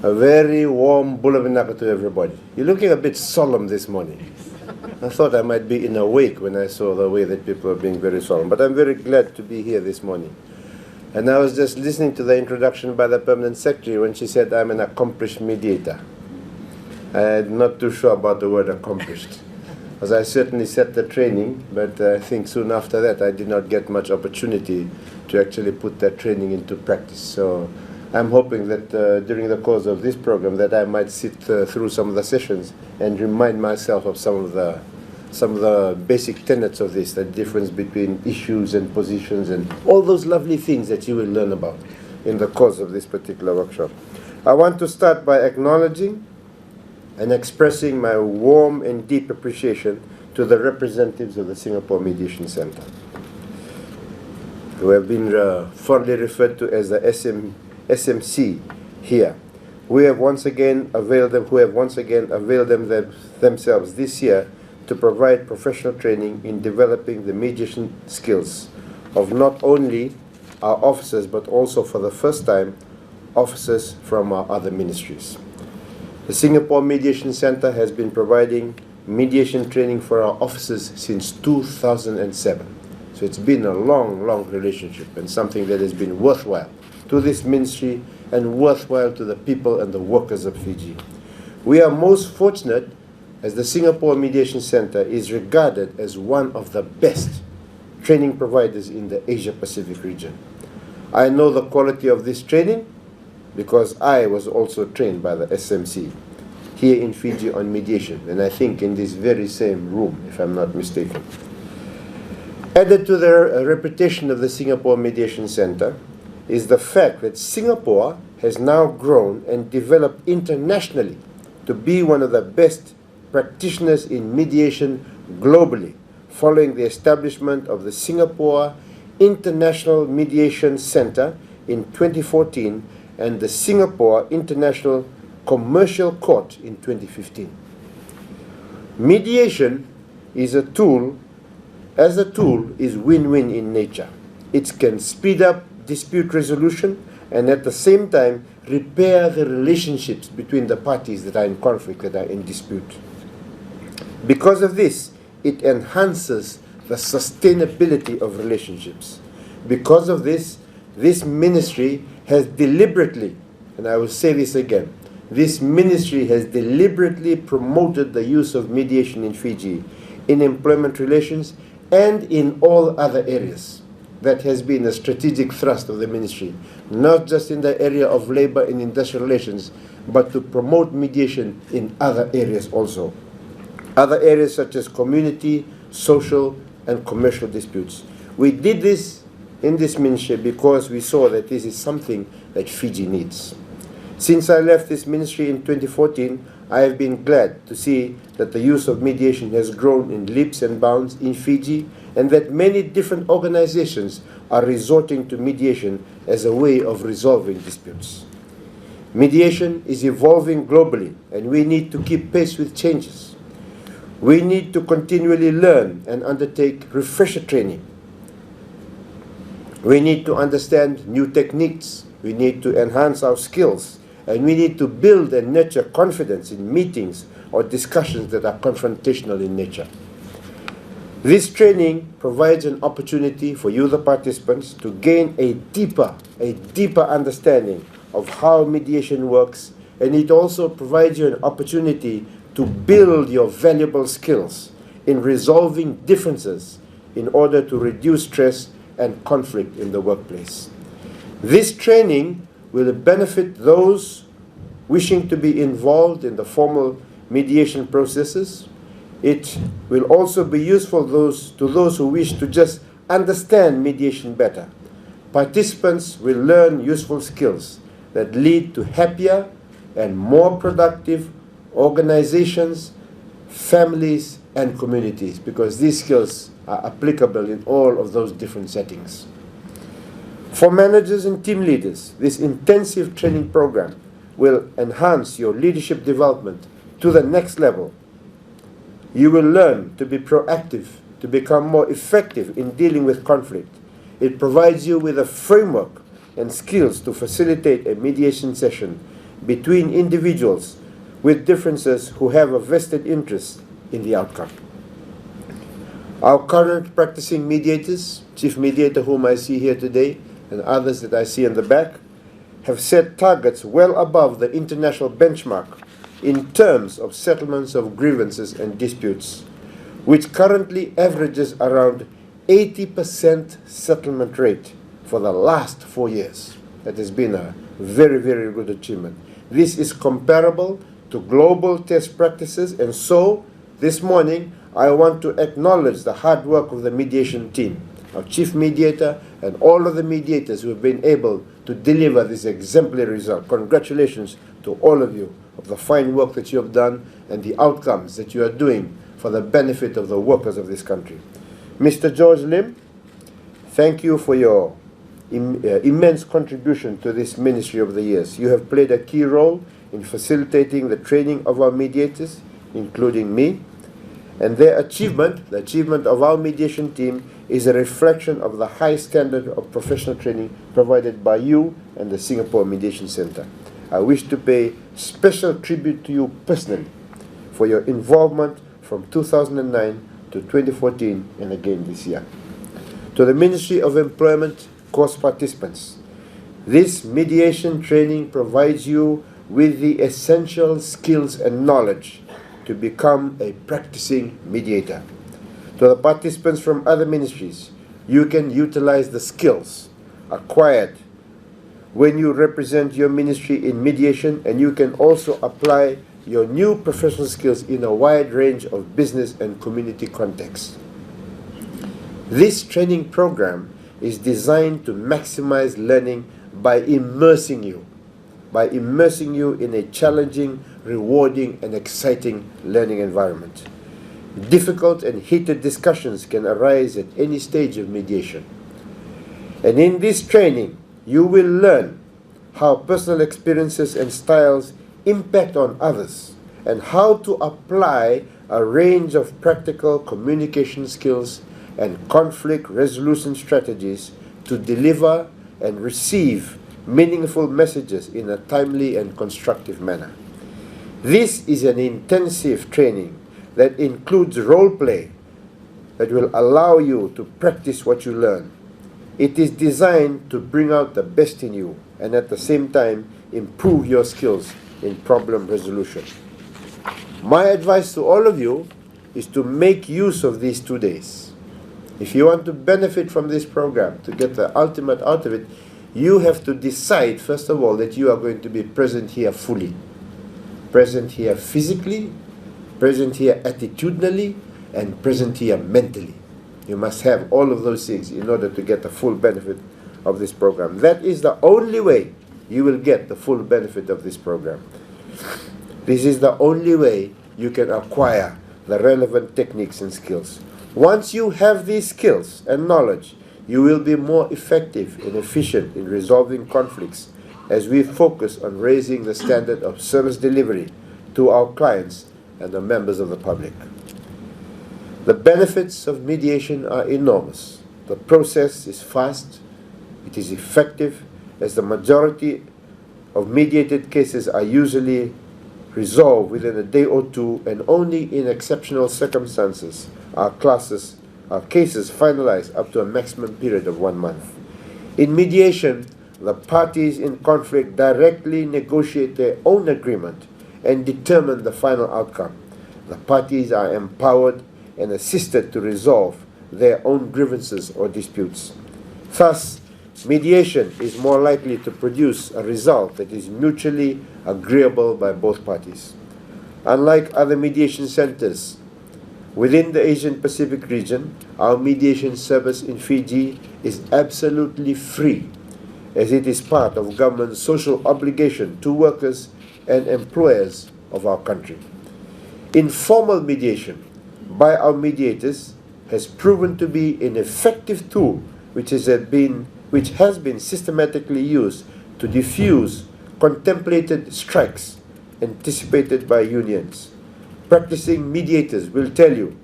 A very warm bulabinaka to everybody. You're looking a bit solemn this morning. I thought I might be in a wake when I saw the way that people are being very solemn. But I'm very glad to be here this morning. And I was just listening to the introduction by the Permanent Secretary when she said I'm an accomplished mediator. I'm not too sure about the word accomplished, because I certainly set the training, but I think soon after that I did not get much opportunity to actually put that training into practice. So I'm hoping that during the course of this program that I might sit through some of the sessions and remind myself of some of the basic tenets of this, the difference between issues and positions and all those lovely things that you will learn about in the course of this particular workshop. I want to start by acknowledging and expressing my warm and deep appreciation to the representatives of the Singapore Mediation Center, who have been fondly referred to as the SMC here. Who have once again availed themselves this year to provide professional training in developing the mediation skills of not only our officers, but also for the first time, officers from our other ministries. The Singapore Mediation Center has been providing mediation training for our officers since 2007. So it's been a long, long relationship and something that has been worthwhile to this ministry and worthwhile to the people and the workers of Fiji. We are most fortunate as the Singapore Mediation Center is regarded as one of the best training providers in the Asia-Pacific region. I know the quality of this training because I was also trained by the SMC here in Fiji on mediation, and I think in this very same room, if I'm not mistaken. Added to the reputation of the Singapore Mediation Center is the fact that Singapore has now grown and developed internationally to be one of the best practitioners in mediation globally, following the establishment of the Singapore International Mediation Center in 2014 and the Singapore International Commercial Court in 2015. Mediation is a tool is win-win in nature. It can speed up dispute resolution and at the same time repair the relationships between the parties that are in conflict, that are in dispute. Because of this, it enhances the sustainability of relationships. Because of this, this ministry has deliberately, and I will say this again, this ministry has deliberately promoted the use of mediation in Fiji, in employment relations, and in all other areas. That has been a strategic thrust of the ministry, not just in the area of labor and industrial relations, but to promote mediation in other areas also. Other areas such as community, social, and commercial disputes. We did this in this ministry because we saw that this is something that Fiji needs. Since I left this ministry in 2014, I have been glad to see that the use of mediation has grown in leaps and bounds in Fiji, and that many different organizations are resorting to mediation as a way of resolving disputes. Mediation is evolving globally, and we need to keep pace with changes. We need to continually learn and undertake refresher training. We need to understand new techniques. We need to enhance our skills. And we need to build and nurture confidence in meetings or discussions that are confrontational in nature. This training provides an opportunity for you, the participants, to gain a deeper understanding of how mediation works, and it also provides you an opportunity to build your valuable skills in resolving differences in order to reduce stress and conflict in the workplace. This training will benefit those wishing to be involved in the formal mediation processes. It will also be useful to those who wish to just understand mediation better. Participants will learn useful skills that lead to happier and more productive organizations, families, and communities, because these skills are applicable in all of those different settings. For managers and team leaders, this intensive training program will enhance your leadership development to the next level. You will learn to be proactive, to become more effective in dealing with conflict. It provides you with a framework and skills to facilitate a mediation session between individuals with differences who have a vested interest in the outcome. Our current practicing mediators, Chief Mediator whom I see here today, and others that I see in the back, have set targets well above the international benchmark in terms of settlements of grievances and disputes, which currently averages around 80% settlement rate for the last 4 years. That has been a very, very good achievement. This is comparable to global test practices, and so this morning I want to acknowledge the hard work of the mediation team, our Chief Mediator, and all of the mediators who have been able to deliver this exemplary result. Congratulations to all of you of the fine work that you have done and the outcomes that you are doing for the benefit of the workers of this country. Mr. George Lim, thank you for your immense contribution to this ministry over the years. You have played a key role in facilitating the training of our mediators, including me, and their achievement, the achievement of our mediation team, is a reflection of the high standard of professional training provided by you and the Singapore Mediation Center. I wish to pay special tribute to you personally for your involvement from 2009 to 2014 and again this year. To the Ministry of Employment course participants, this mediation training provides you with the essential skills and knowledge to become a practicing mediator. To the participants from other ministries, you can utilize the skills acquired when you represent your ministry in mediation, and you can also apply your new professional skills in a wide range of business and community contexts. This training program is designed to maximize learning by immersing you in a challenging, rewarding, and exciting learning environment. Difficult and heated discussions can arise at any stage of mediation. And in this training, you will learn how personal experiences and styles impact on others, and how to apply a range of practical communication skills and conflict resolution strategies to deliver and receive meaningful messages in a timely and constructive manner. This is an intensive training that includes role play that will allow you to practice what you learn. It is designed to bring out the best in you and at the same time improve your skills in problem resolution. My advice to all of you is to make use of these 2 days. If you want to benefit from this program, to get the ultimate out of it, you have to decide, first of all, that you are going to be present here fully. Present here physically, present here attitudinally, and present here mentally. You must have all of those things in order to get the full benefit of this program. That is the only way you will get the full benefit of this program. This is the only way you can acquire the relevant techniques and skills. Once you have these skills and knowledge, you will be more effective and efficient in resolving conflicts as we focus on raising the standard of service delivery to our clients and the members of the public. The benefits of mediation are enormous. The process is fast, it is effective, as the majority of mediated cases are usually resolved within a day or two, and only in exceptional circumstances are cases finalized up to a maximum period of 1 month. In mediation, the parties in conflict directly negotiate their own agreement and determine the final outcome. The parties are empowered and assisted to resolve their own grievances or disputes. Thus, mediation is more likely to produce a result that is mutually agreeable by both parties. Unlike other mediation centers within the Asian Pacific region, our mediation service in Fiji is absolutely free, as it is part of government's social obligation to workers and employers of our country. Informal mediation by our mediators has proven to be an effective tool which has been systematically used to diffuse contemplated strikes anticipated by unions. Practicing mediators will tell you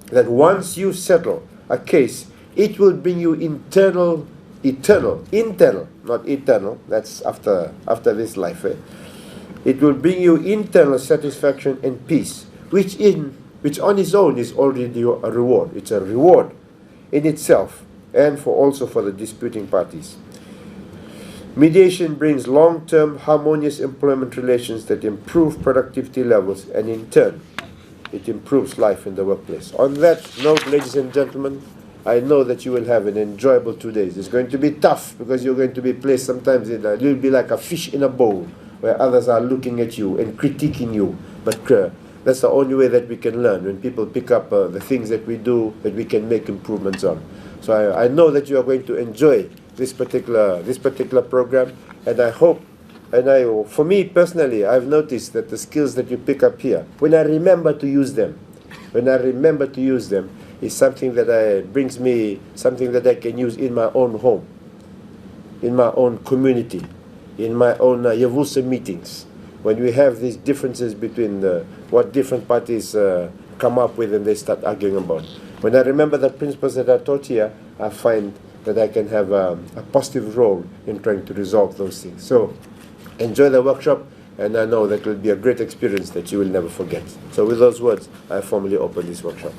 that once you settle a case, it will bring you internal, not eternal, that's after this life, It will bring you internal satisfaction and peace, which on its own is already a reward. It's a reward in itself, and also for the disputing parties. Mediation brings long-term harmonious employment relations that improve productivity levels, and in turn, it improves life in the workplace. On that note, ladies and gentlemen, I know that you will have an enjoyable 2 days. It's going to be tough because you're going to be placed sometimes you'll be like a fish in a bowl where others are looking at you and critiquing you. But that's the only way that we can learn, when people pick up the things that we do that we can make improvements on. So I know that you are going to enjoy this particular program, and I hope, for me personally, I've noticed that the skills that you pick up here, when I remember to use them, is something that brings me something that I can use in my own home, in my own community, in my own Yavulsa meetings, when we have these differences between what different parties come up with and they start arguing about. When I remember the principles that are taught here, I find that I can have a positive role in trying to resolve those things. So enjoy the workshop, and I know that will be a great experience that you will never forget. So with those words, I formally open this workshop.